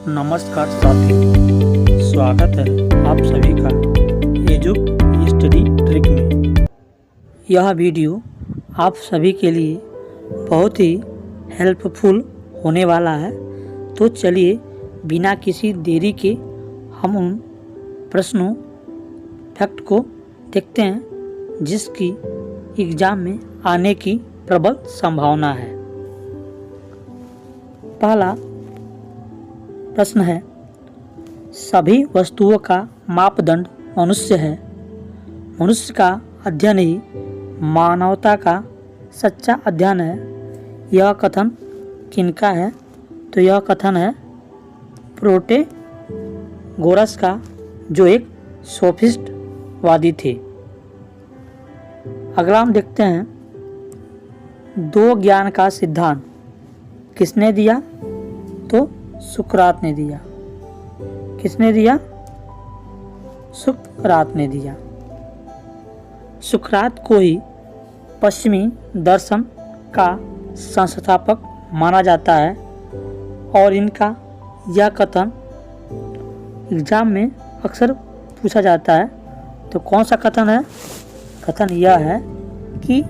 नमस्कार साथी, स्वागत है आप सभी का एजुक स्टडी ट्रिक में। यह वीडियो आप सभी के लिए बहुत ही हेल्पफुल होने वाला है। तो चलिए बिना किसी देरी के हम उन प्रश्नों फैक्ट को देखते हैं जिसकी एग्ज़ाम में आने की प्रबल संभावना है। पहला प्रश्न है, सभी वस्तुओं का मापदंड मनुष्य है। मनुष्य का अध्ययन ही मानवता का सच्चा अध्ययन है। यह कथन किनका है? तो यह कथन है प्रोटेगोरस का, जो एक सोफिस्ट वादी थे। अगला हम देखते हैं, दो ज्ञान का सिद्धांत किसने दिया? तो सुकरात ने दिया। किसने दिया? सुकरात ने दिया। सुकरात को ही पश्चिमी दर्शन का संस्थापक माना जाता है और इनका यह कथन एग्जाम में अक्सर पूछा जाता है। तो कौन सा कथन है? कथन यह है कि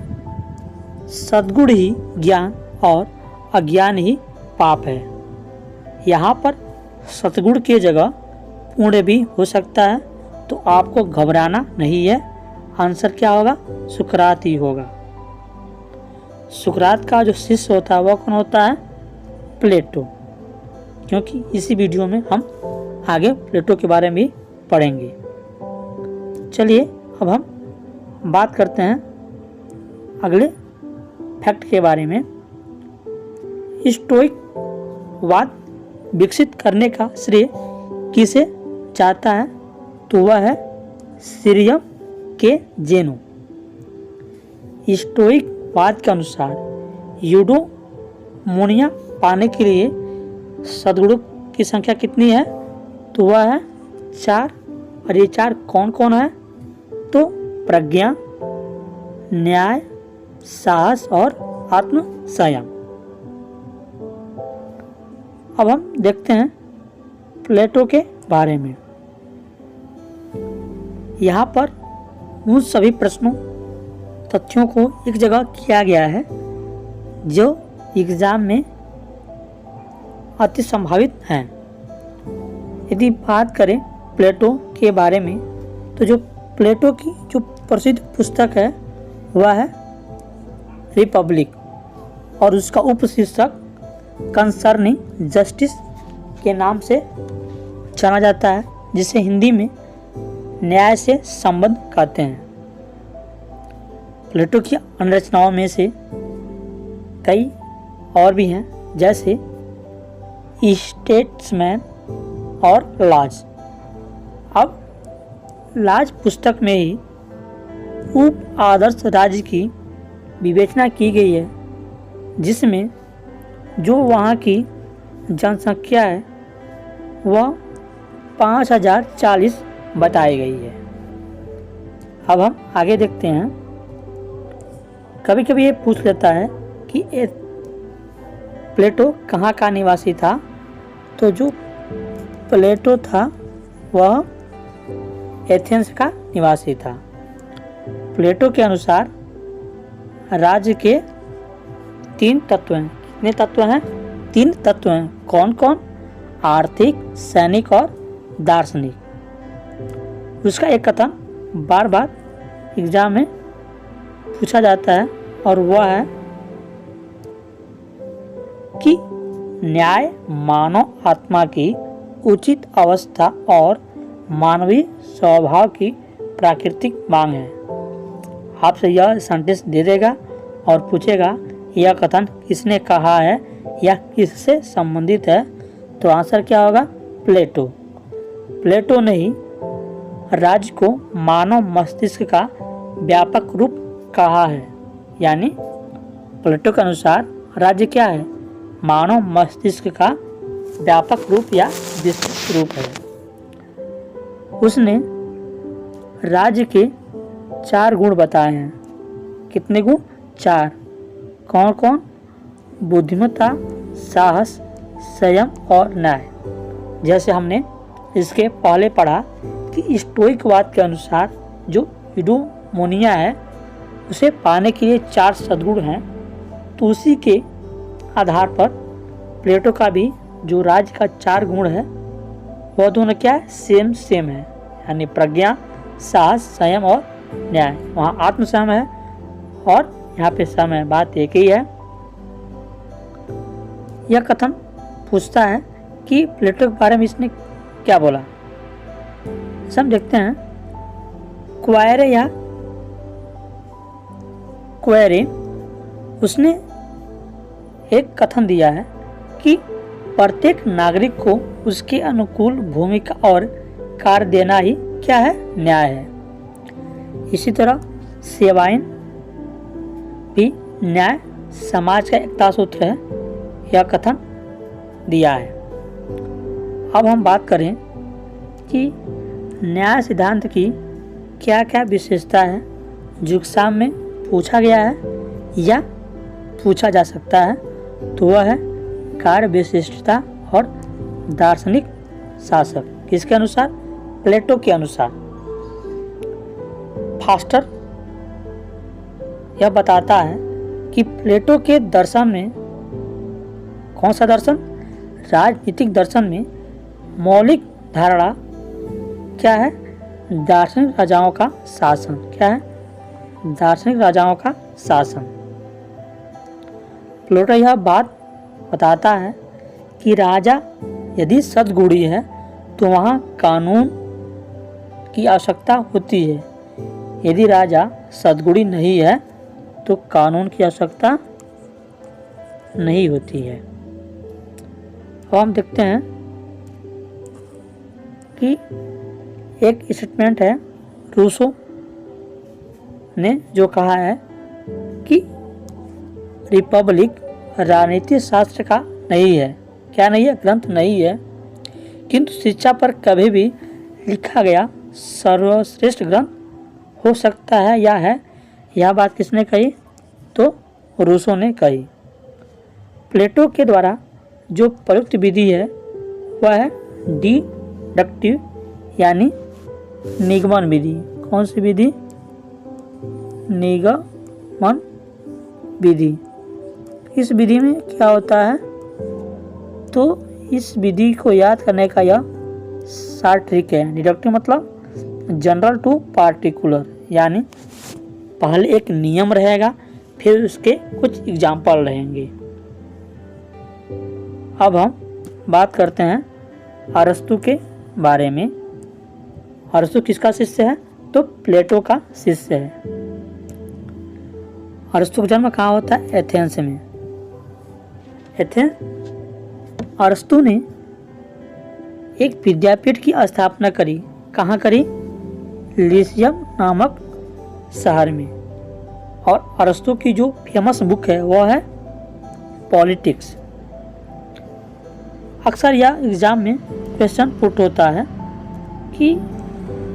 सद्गुण ही ज्ञान और अज्ञान ही पाप है। यहाँ पर सद्गुण की जगह पुण्य भी हो सकता है, तो आपको घबराना नहीं है। आंसर क्या होगा? सुकरात ही होगा। सुकरात का जो शिष्य होता है वह कौन होता है? प्लेटो। क्योंकि इसी वीडियो में हम आगे प्लेटो के बारे में भी पढ़ेंगे। चलिए अब हम बात करते हैं अगले फैक्ट के बारे में। स्टोइक वाद विकसित करने का श्रेय किसे जाता है? तो वह है सिरियम के जेनो। स्टोइक वाद के अनुसार यूडोमोनिया पाने के लिए सद्गुणों की संख्या कितनी है? तो वह है 4। और ये 4 कौन कौन है? तो प्रज्ञा, न्याय, साहस और आत्म संयम। अब हम देखते हैं प्लेटो के बारे में। यहाँ पर उन सभी प्रश्नों तथ्यों को एक जगह किया गया है जो एग्जाम में अति संभावित हैं। यदि बात करें प्लेटो के बारे में, तो जो प्लेटो की जो प्रसिद्ध पुस्तक है वह है रिपब्लिक और उसका उपशीर्षक कंसर्निंग जस्टिस के नाम से जाना जाता है, जिसे हिंदी में न्याय से संबद्ध कहते हैं। प्लेटो की अन्य रचनाओं में से कई और भी हैं, जैसे स्टेट्समैन और लाज। अब लाज पुस्तक में ही उप आदर्श राज्य की विवेचना की गई है, जिसमें जो वहाँ की जनसंख्या है वह 5040 बताई गई है। अब हम आगे देखते हैं। कभी कभी ये पूछ लेता है कि प्लेटो कहाँ का निवासी था? तो जो प्लेटो था वह एथेंस का निवासी था। प्लेटो के अनुसार राज्य के 3 तत्व हैं। कितने तत्व हैं? 3 तत्व हैं। कौन कौन? आर्थिक, सैनिक और दार्शनिक। उसका एक कथन बार बार एग्जाम में पूछा जाता है और वह है कि न्याय मानव आत्मा की उचित अवस्था और मानवीय स्वभाव की प्राकृतिक मांग है। आपसे यह सेंटेंस दे देगा और पूछेगा यह कथन किसने कहा है या किससे संबंधित है? तो आंसर क्या होगा? प्लेटो। प्लेटो ने ही राज्य को मानव मस्तिष्क का व्यापक रूप कहा है। यानी प्लेटो के अनुसार राज्य क्या है? मानव मस्तिष्क का व्यापक रूप या विस्तृत रूप है। उसने राज्य के 4 गुण बताए हैं। कितने गुण? 4। कौन कौन? बुद्धिमत्ता, साहस, संयम और न्याय। जैसे हमने इसके पहले पढ़ा कि स्टोइकवाद के अनुसार जो यूडोमोनिया है उसे पाने के लिए 4 सद्गुण हैं। तो उसी के आधार पर प्लेटो का भी जो राज्य का 4 गुण है वह दोनों क्या है, सेम है, यानी प्रज्ञा, साहस, संयम और न्याय। वहाँ आत्म संयम है और यहाँ पे सम है, बात एक ही है। यह कथन पूछता है कि प्लेटो के बारे में इसने क्या बोला। हम देखते हैं क्वेरे उसने एक कथन दिया है कि प्रत्येक नागरिक को उसके अनुकूल भूमिका और कार्य देना ही क्या है, न्याय है। इसी तरह सेवाइन भी न्याय समाज का एकता सूत्र है, यह कथन दिया है। अब हम बात करें कि न्याय सिद्धांत की क्या क्या विशेषता है जो एग्जाम में पूछा गया है या पूछा जा सकता है। तो वह है कार्य विशिष्टता और दार्शनिक शासक। किसके अनुसार, प्लेटो के अनुसार। फास्टर यह बताता है कि प्लेटो के दर्शन में, कौन सा दर्शन, राजनीतिक दर्शन में मौलिक धारणा क्या है, दार्शनिक राजाओं का शासन। क्या है, दार्शनिक राजाओं का शासन। प्लेटो यह बात बताता है कि राजा यदि सद्गुणी है तो वहाँ कानून की आवश्यकता होती है, यदि राजा सद्गुणी नहीं है तो कानून की आवश्यकता नहीं होती है। अब हम देखते हैं कि एक स्टेटमेंट है रूसो ने जो कहा है कि रिपब्लिक राजनीतिक शास्त्र का नहीं है, क्या नहीं है, ग्रंथ नहीं है, किंतु शिक्षा पर कभी भी लिखा गया सर्वश्रेष्ठ ग्रंथ हो सकता है या है। यह बात किसने कही, तो रूसो ने कही। प्लेटो के द्वारा जो प्रयुक्त विधि है वह है डिडक्टिव यानी निगमन विधि। कौन सी विधि, निगमन विधि। इस विधि में क्या होता है, तो इस विधि को याद करने का यह शॉर्ट ट्रिक है। डिडक्टिव मतलब जनरल टू पार्टिकुलर, यानी पहले एक नियम रहेगा फिर उसके कुछ एग्जाम्पल रहेंगे। अब हम बात करते हैं अरस्तु के बारे में। अरस्तु किसका शिष्य है, तो प्लेटो का शिष्य है। अरस्तु का जन्म कहाँ होता है, एथेंस में। एथेंस अरस्तु ने एक विद्यापीठ की स्थापना करी। कहाँ करी, लिसियम नामक शहर में। और अरस्तु की जो फेमस बुक है वह है पॉलिटिक्स। अक्सर यह एग्जाम में क्वेश्चन पुट होता है कि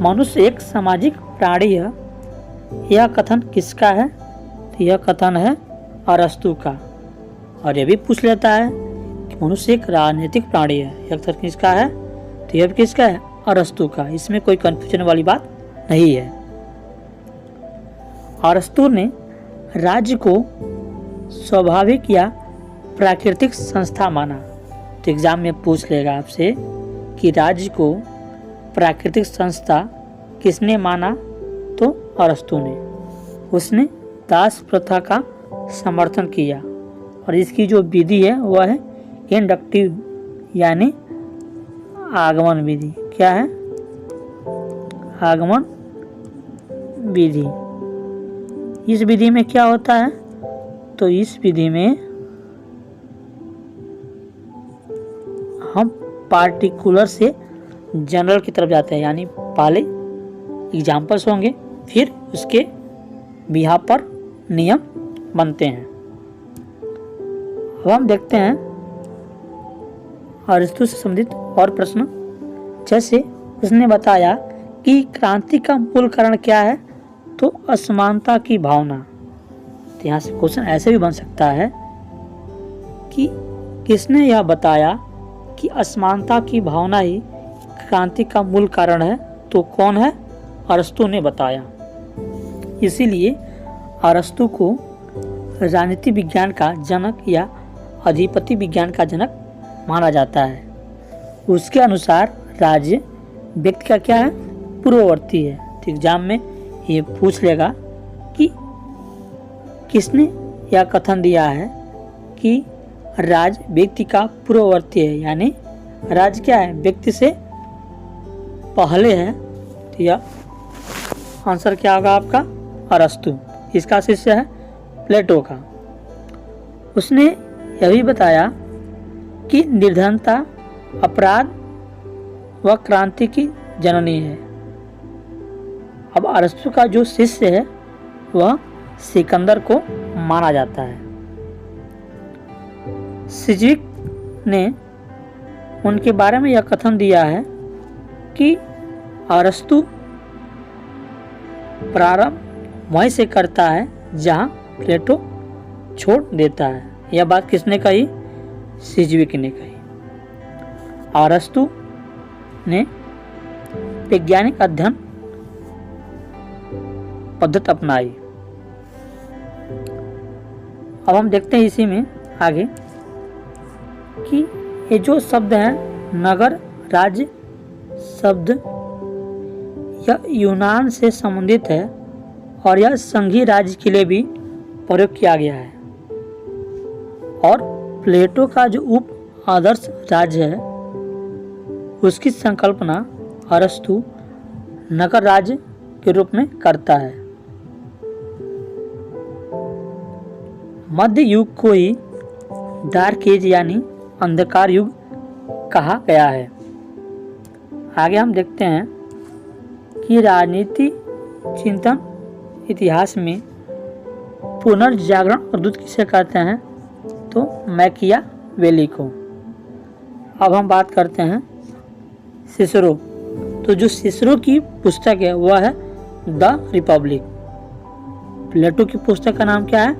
मनुष्य एक सामाजिक प्राणी है, यह कथन किसका है, तो यह कथन है अरस्तु का। और यह भी पूछ लेता है कि मनुष्य एक राजनीतिक प्राणी है, यह कथन किसका है, तो यह भी किसका है, अरस्तु का। इसमें कोई कंफ्यूजन वाली बात नहीं है। अरस्तु ने राज्य को स्वाभाविक या प्राकृतिक संस्था माना। तो एग्जाम में पूछ लेगा आपसे कि राज्य को प्राकृतिक संस्था किसने माना, तो अरस्तु ने। उसने दास प्रथा का समर्थन किया और इसकी जो विधि है वह है इंडक्टिव यानी आगमन विधि। क्या है, आगमन विधि। इस विधि में क्या होता है, तो इस विधि में हम पार्टिकुलर से जनरल की तरफ जाते हैं, यानी पहले एग्जाम्पल्स होंगे फिर उसके बिहाफ पर नियम बनते हैं। अब हम देखते हैं अरस्तु से संबंधित और प्रश्न। जैसे उसने बताया कि क्रांति का मूल कारण क्या है, तो असमानता की भावना। तो यहाँ से क्वेश्चन ऐसे भी बन सकता है कि किसने यह बताया कि असमानता की भावना ही क्रांति का मूल कारण है, तो कौन है? अरस्तु ने बताया। इसीलिए अरस्तु को राजनीति विज्ञान का जनक या अधिपति विज्ञान का जनक माना जाता है। उसके अनुसार राज्य व्यक्ति का क्या है? पूर्ववर्ती है। तो एग्जाम में ये पूछ लेगा कि किसने यह कथन दिया है कि राज व्यक्ति का पूर्ववर्ती है, यानी राज क्या है? व्यक्ति से पहले है। तो यह आंसर क्या होगा आपका? अरस्तु। इसका शिष्य है प्लेटो का। उसने यह भी बताया कि निर्धनता अपराध व क्रांति की जननी है। अब अरस्तु का जो शिष्य है वह सिकंदर को माना जाता है। सिज्विक ने उनके बारे में यह कथन दिया है कि अरस्तु प्रारंभ वहीं से करता है जहां प्लेटो छोड़ देता है। यह बात किसने कही? सिज्विक ने कही। अरस्तु ने वैज्ञानिक अध्ययन पद्धति अपनाई। अब हम देखते हैं इसी में आगे कि ये जो शब्द है नगर राज्य शब्द, यह यूनान से संबंधित है और यह संघीय राज्य के लिए भी प्रयोग किया गया है। और प्लेटो का जो उप आदर्श राज्य है उसकी संकल्पना अरस्तु नगर राज्य के रूप में करता है। मध्य युग को ही डार्क एज यानी अंधकार युग कहा गया है। आगे हम देखते हैं कि राजनीति चिंतन इतिहास में पुनर्जागरण प्रदूत किसे कहते हैं? तो मैकियावेली को। अब हम बात करते हैं सिसरो। तो जो सिसरो की पुस्तक है वह है द रिपब्लिक। प्लेटो की पुस्तक का नाम क्या है?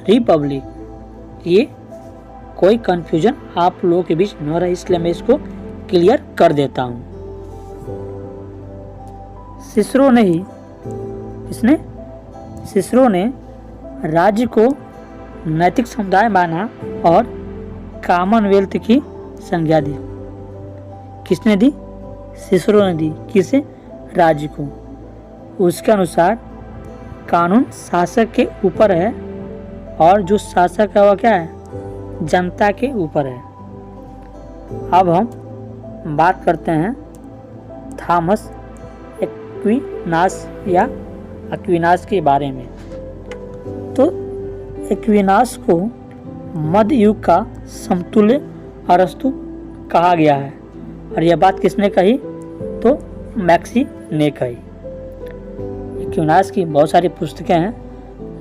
रिपब्लिक। ये कोई कंफ्यूजन आप लोगों के बीच न रहे इसलिए मैं इसको क्लियर कर देता हूं। सिसरो ने ही सिसरो ने राज्य को नैतिक समुदाय माना और कॉमनवेल्थ की संज्ञा दी। किसने दी? सिसरो ने दी। किसे? राज्य को। उसके अनुसार कानून शासक के ऊपर है और जो शासक है वह क्या है? जनता के ऊपर है। अब हम बात करते हैं थॉमस एक्विनास या एक्विनास के बारे में। तो एक्विनास को मध्य युग का समतुल्य अरस्तु कहा गया है। और यह बात किसने कही? तो मैक्सी ने कही। एक्विनास की बहुत सारी पुस्तकें हैं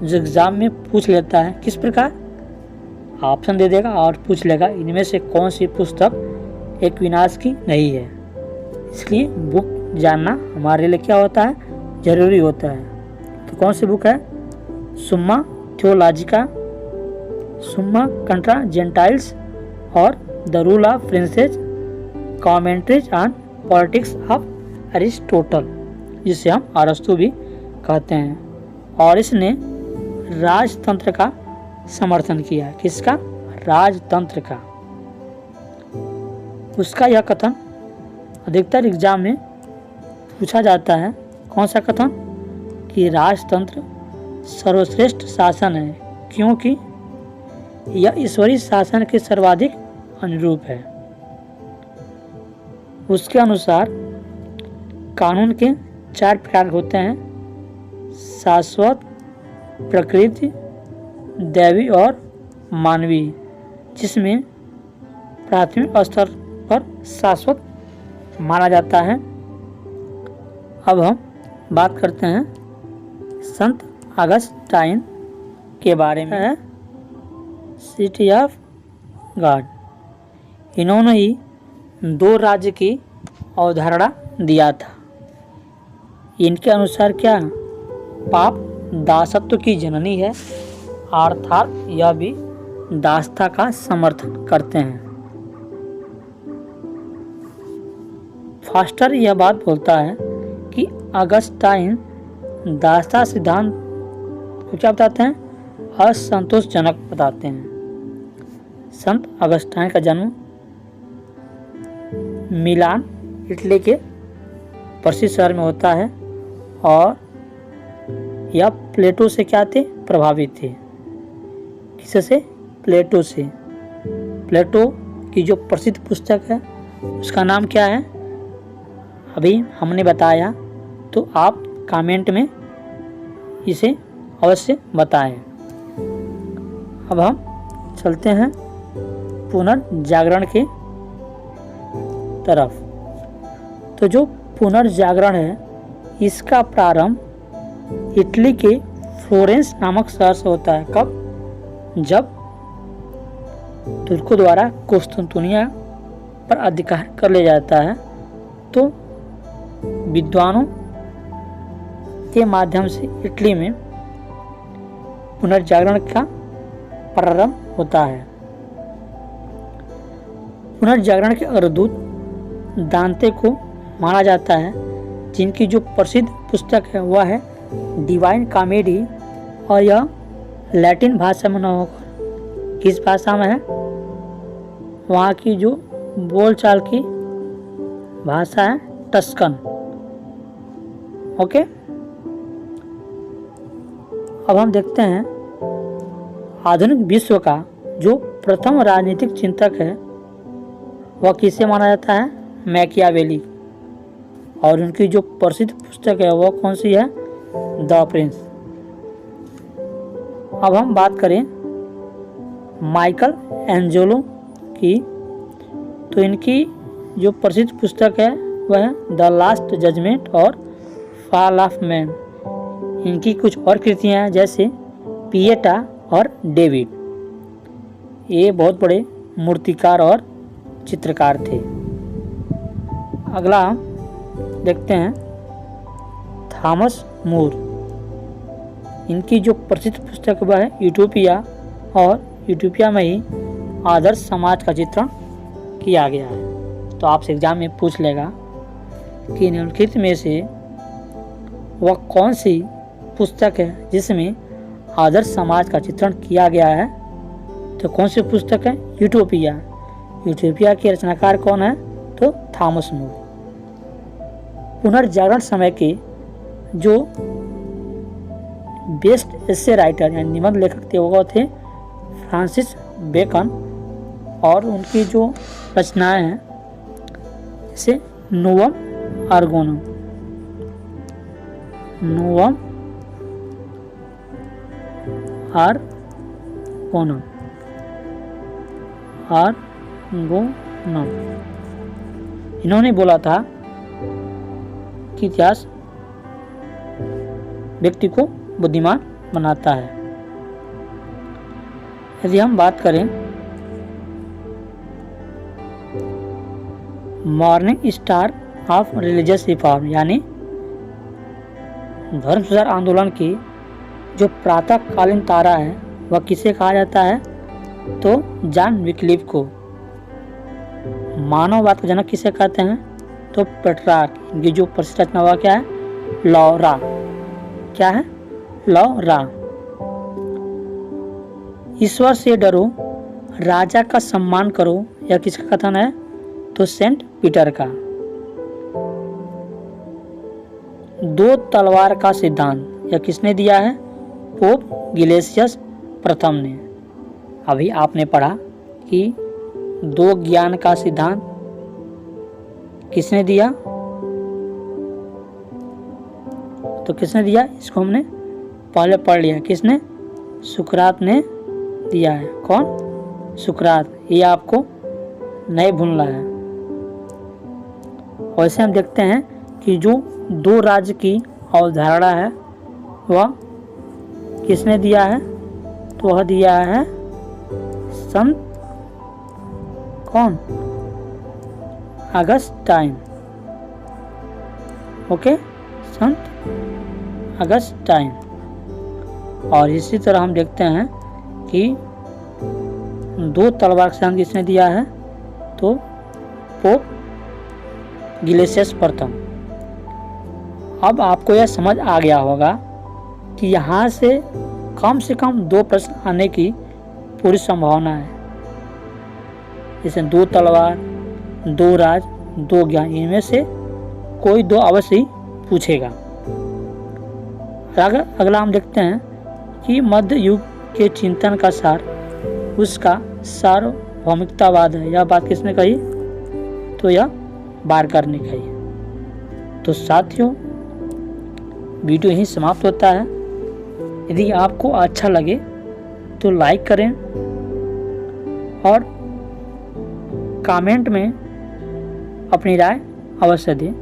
जो एग्जाम में पूछ लेता है। किस प्रकार? ऑप्शन दे देगा और पूछ लेगा इनमें से कौन सी पुस्तक एक्विनास की नहीं है। इसलिए बुक जानना हमारे लिए क्या होता है? जरूरी होता है। तो कौन सी बुक है? सुम्मा थियोलॉजिका, सुम्मा कंट्रा जेंटाइल्स और the rule of princess, commentaries on politics of Aristotle, जिसे हम अरस्तु भी कहते हैं। और इसने राजतंत्र का समर्थन किया। किसका? राजतंत्र का। उसका यह कथन अधिकतर एग्जाम में पूछा जाता है। कौन सा कथन? कि राजतंत्र सर्वश्रेष्ठ शासन है क्योंकि यह ईश्वरीय शासन के सर्वाधिक अनुरूप है। उसके अनुसार कानून के 4 प्रकार होते हैं: शाश्वत, प्रकृति, दैवी और मानवीय, जिसमें प्राथमिक स्तर पर शाश्वत माना जाता है। अब हम बात करते हैं संत अगस्टाइन के बारे में। City of God. इन्होंने ही 2 राज्य की अवधारणा दिया था। इनके अनुसार क्या? पाप दासत्व की जननी है, अर्थात यह भी दासता का समर्थन करते हैं। फास्टर यह बात बोलता है कि अगस्टाइन दास्ता सिद्धांत को क्या बताते हैं? असंतोषजनक बताते हैं। संत अगस्टाइन का जन्म मिलान इटली के प्रसिद्ध शहर में होता है और यह प्लेटो से क्या थे? प्रभावित थे। किससे? प्लेटो से। प्लेटो की जो प्रसिद्ध पुस्तक है उसका नाम क्या है? अभी हमने बताया, तो आप कमेंट में इसे अवश्य बताएं। अब हम चलते हैं पुनर्जागरण के तरफ। तो जो पुनर्जागरण है इसका प्रारंभ इटली के फ्लोरेंस नामक शहर से होता है। कब? जब तुर्कों द्वारा कुस्तुनतुनिया पर अधिकार कर लिया जाता है, तो विद्वानों के माध्यम से इटली में पुनर्जागरण का प्रारंभ होता है। पुनर्जागरण के अग्रदूत दांते को माना जाता है, जिनकी जो प्रसिद्ध पुस्तक है वह है डिवाइन कॉमेडी, और यह लैटिन भाषा में न होकर किस भाषा में है? वहाँ की जो बोलचाल की भाषा है टस्कन। ओके, अब हम देखते हैं आधुनिक विश्व का जो प्रथम राजनीतिक चिंतक है वह किसे माना जाता है? मैकियावेली। और उनकी जो प्रसिद्ध पुस्तक है वह कौन सी है? The Prince. अब हम बात करें माइकल एंजेलो की, तो इनकी जो प्रसिद्ध पुस्तक है वह है द लास्ट जजमेंट और फॉल ऑफ मैन। इनकी कुछ और कृतियाँ हैं जैसे पिएटा और डेविड। ये बहुत बड़े मूर्तिकार और चित्रकार थे। अगला हम देखते हैं थॉमस मूर। इनकी जो प्रसिद्ध पुस्तक वह है यूटोपिया, और यूटोपिया में ही आदर्श समाज का चित्रण किया गया है। तो आपसे एग्जाम में पूछ लेगा कि निम्नलिखित में से वह कौन सी पुस्तक है जिसमें आदर्श समाज का चित्रण किया गया है? तो कौन सी पुस्तक है? यूटोपिया। यूटोपिया के रचनाकार कौन है? तो थॉमस मूर। पुनर्जागरण समय के जो बेस्ट एसे राइटर यानी निबंध लेखक थे वो थे फ्रांसिस बेकन, और उनकी जो रचनाएं हैं जैसे नोवम आर्गोनम, नोवम आर्गोनम, आर्गोनम। इन्होंने बोला था कि इतिहास व्यक्ति को बुद्धिमान बनाता है। यदि हम बात करें morning star of religious reform यानी धर्म सुधार आंदोलन की जो प्रातःकालीन तारा है वह किसे कहा जाता है? तो जॉन विक्लिफ को। मानववाद का जनक किसे कहते हैं? तो पेट्रार्क। इनकी जो प्रसिद्ध रचना वह क्या है? लॉरा। क्या है? लॉरा। ईश्वर से डरो, राजा का सम्मान करो, यह किसका कथन है? तो सेंट पीटर का। दो तलवार का सिद्धांत यह किसने दिया है? पोप गिलेसियस प्रथम ने। अभी आपने पढ़ा कि दो ज्ञान का सिद्धांत किसने दिया? तो किसने दिया? इसको हमने पहले पढ़ लिया। किसने? सुकरात ने दिया है। कौन? सुकरात। ये आपको नहीं भूलना है। वैसे हम देखते हैं कि जो दो राज्य की अवधारणा है वह किसने दिया है? तो वह दिया है संत कौन? अगस्टाइन। ओके, संत अगस्टाइन। और इसी तरह हम देखते हैं कि दो तलवार का सिद्धांत किसने दिया है? तो पोप ग्लेशियस प्रथम। अब आपको यह समझ आ गया होगा कि यहाँ से कम 2 प्रश्न आने की पूरी संभावना है। जैसे 2 तलवार, 2 राज, 2 ज्ञान, इनमें से कोई 2 अवश्य ही पूछेगा। अगला हम देखते हैं कि मध्य युग के चिंतन का सार उसका सार्वभौमिकतावाद है। यह बात किसने कही? तो यह बारकर ने कही। तो साथियों, वीडियो यहीं समाप्त होता है। यदि आपको अच्छा लगे तो लाइक करें और कमेंट में अपनी राय अवश्य दें।